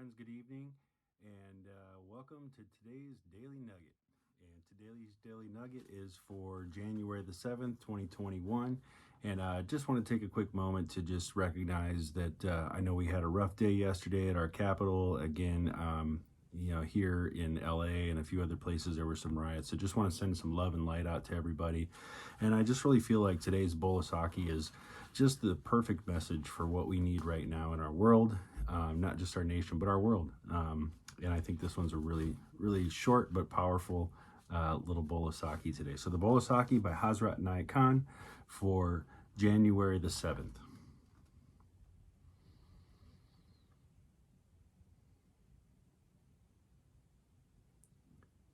friends, good evening, and welcome to today's Daily Nugget. And today's Daily Nugget is for January the 7th, 2021. And I just want to take a quick moment to just recognize that I know we had a rough day yesterday at our capital. Again, here in LA and a few other places, there were some riots. So just want to send some love and light out to everybody. And I just really feel like today's Bolasaki is just the perfect message for what we need right now in our world, not just our nation, but our world. And I think this one's a really, really short but powerful little Bolasaki today. So the Bolasaki by Hazrat Inayat Khan for January the 7th.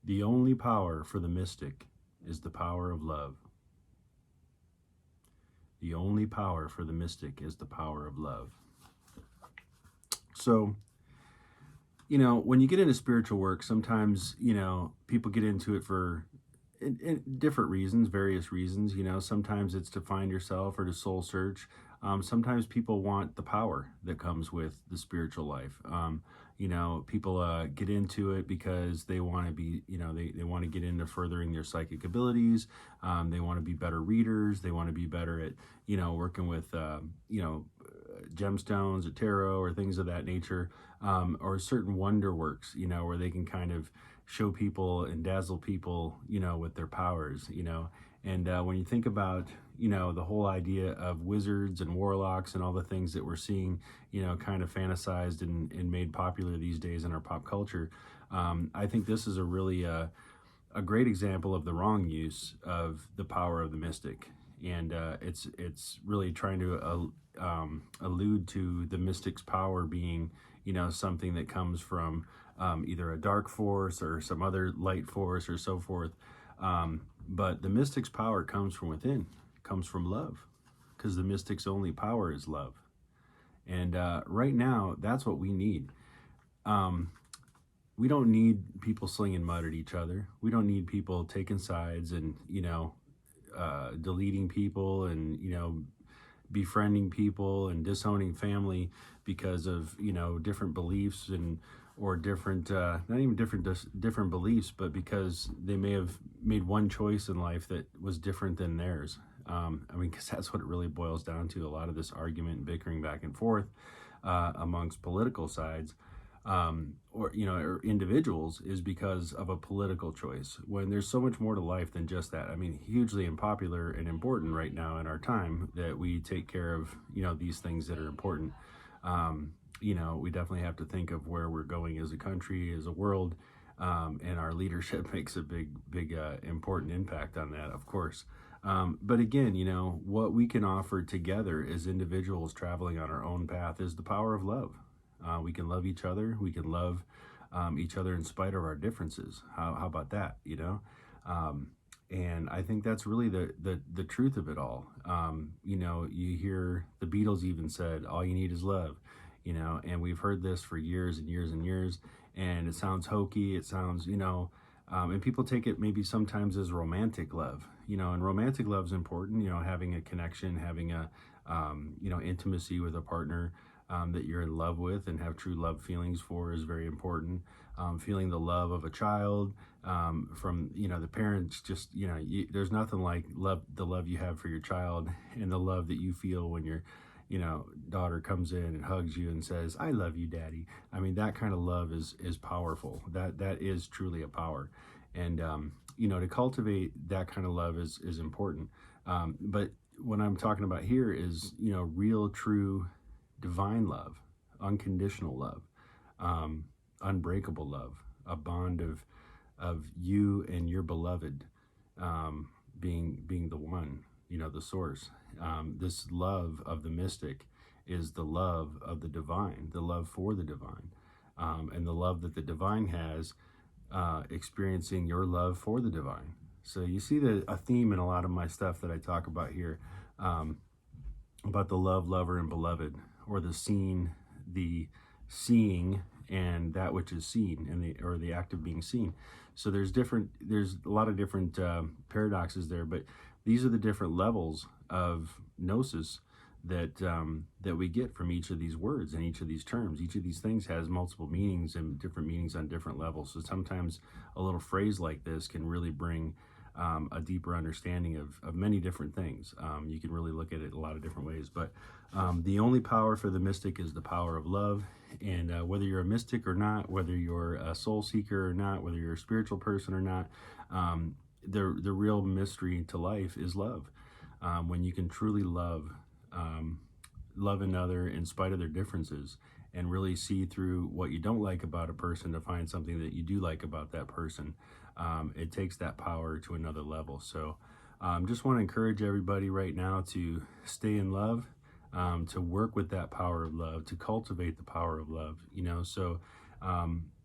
The only power for the mystic is the power of love. The only power for the mystic is the power of love. So, when you get into spiritual work, sometimes, people get into it for in different reasons, various reasons. Sometimes it's to find yourself or to soul search. Sometimes people want the power that comes with the spiritual life. People get into it because they want to be, they want to get into furthering their psychic abilities. They want to be better readers. They want to be better at, working with, gemstones or tarot or things of that nature, or certain wonder works, where they can kind of show people and dazzle people, with their powers, And when you think about, the whole idea of wizards and warlocks and all the things that we're seeing, kind of fantasized and made popular these days in our pop culture, I think this is a really a great example of the wrong use of the power of the mystic. And it's really trying to allude to the mystic's power being, something that comes from either a dark force or some other light force or so forth. But the mystic's power comes from within, comes from love, because the mystic's only power is love. And right now, that's what we need. We don't need people slinging mud at each other. We don't need people taking sides and, deleting people and, befriending people and disowning family because of, different beliefs or different, not even different beliefs, but because they may have made one choice in life that was different than theirs. Because that's what it really boils down to. A lot of this argument and bickering back and forth amongst political sides, or individuals, is because of a political choice, when there's so much more to life than just that. Hugely unpopular and important right now in our time that we take care of, these things that are important. We definitely have to think of where we're going as a country, as a world, and our leadership makes a big important impact on that, of course. But again, what we can offer together as individuals traveling on our own path is the power of love. We can love each other. We can love each other in spite of our differences. How about that, And I think that's really the truth of it all. You hear the Beatles even said, all you need is love, and we've heard this for years and years and years, and it sounds hokey. It sounds, and people take it maybe sometimes as romantic love, and romantic love is important, having a connection, having a, intimacy with a partner that you're in love with and have true love feelings for is very important. Feeling the love of a child from, the parents, just, there's nothing like the love you have for your child and the love that you feel when your, daughter comes in and hugs you and says, I love you, Daddy. That kind of love is powerful. That is truly a power. And, to cultivate that kind of love is important. But what I'm talking about here is, real, true, divine love, unconditional love, unbreakable love, a bond of you and your beloved being the one, the source. This love of the mystic is the love of the divine, the love for the divine, and the love that the divine has, experiencing your love for the divine. So you see a theme in a lot of my stuff that I talk about here, about the love, lover, and beloved, or the seen, the seeing, and that which is seen, and the act of being seen. So there's a lot of different paradoxes there, but these are the different levels of gnosis that we get from each of these words and each of these terms. Each of these things has multiple meanings and different meanings on different levels. So sometimes a little phrase like this can really bring a deeper understanding of many different things. You can really look at it a lot of different ways. But the only power for the mystic is the power of love. And whether you're a mystic or not, whether you're a soul seeker or not, whether you're a spiritual person or not, the real mystery to life is love. When you can truly love another in spite of their differences, and really see through what you don't like about a person to find something that you do like about that person, it takes that power to another level. So just want to encourage everybody right now to stay in love, to work with that power of love, to cultivate the power of love, so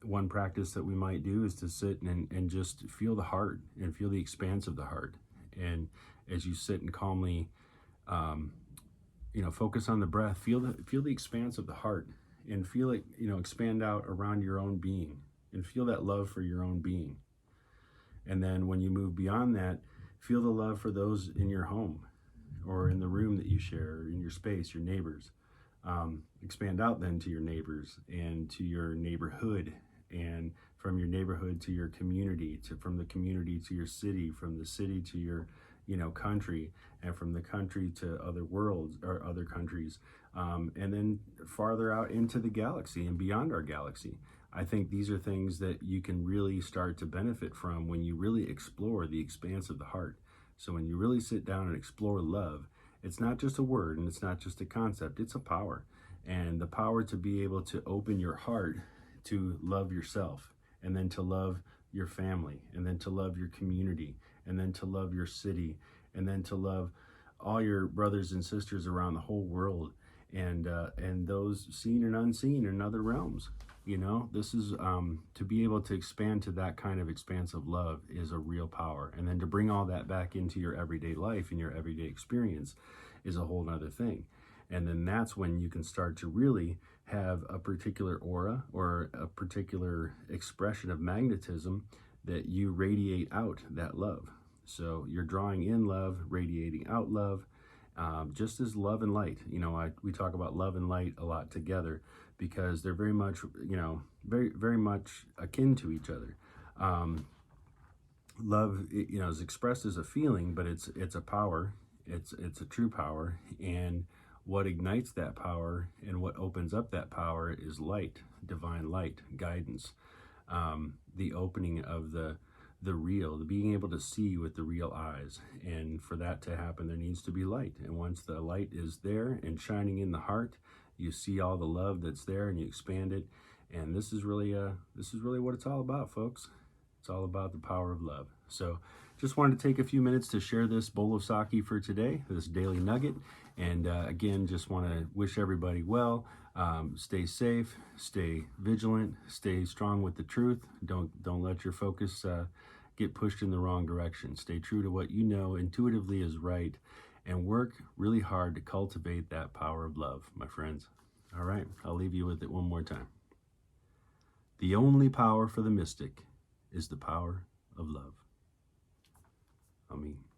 one practice that we might do is to sit and just feel the heart and feel the expanse of the heart. And as you sit and calmly focus on the breath, feel the expanse of the heart, and feel it expand out around your own being, and feel that love for your own being. And then when you move beyond that, feel the love for those in your home or in the room that you share, or in your space, your neighbors. Expand out then to your neighbors and to your neighborhood, and from your neighborhood to your community, from the community to your city, from the city to your country, and from the country to other worlds or other countries, and then farther out into the galaxy and beyond our galaxy. I think these are things that you can really start to benefit from when you really explore the expanse of the heart. So when you really sit down and explore love, it's not just a word and it's not just a concept, it's a power. And the power to be able to open your heart to love yourself, and then to love your family, and then to love your community, and then to love your city, and then to love all your brothers and sisters around the whole world, and those seen and unseen in other realms. This is to be able to expand to that kind of expansive love is a real power. And then to bring all that back into your everyday life and your everyday experience is a whole nother thing. And then that's when you can start to really have a particular aura or a particular expression of magnetism that you radiate out that love. So you're drawing in love, radiating out love, just as love and light. We talk about love and light a lot together because they're very much, very, very much akin to each other. Love, is expressed as a feeling, but it's a power. It's a true power. And what ignites that power and what opens up that power is light, divine light, guidance, the opening of the real, the being able to see with the real eyes. And for that to happen, there needs to be light. And once the light is there and shining in the heart, you see all the love that's there and you expand it. And this is really what it's all about, folks. It's all about the power of love. So just wanted to take a few minutes to share this bowl of sake for today, this daily nugget. And again, just want to wish everybody well. Stay safe, stay vigilant, stay strong with the truth. Don't let your focus get pushed in the wrong direction. Stay true to what you know intuitively is right, and work really hard to cultivate that power of love, my friends. All right, I'll leave you with it one more time. The only power for the mystic is the power of love. Amen.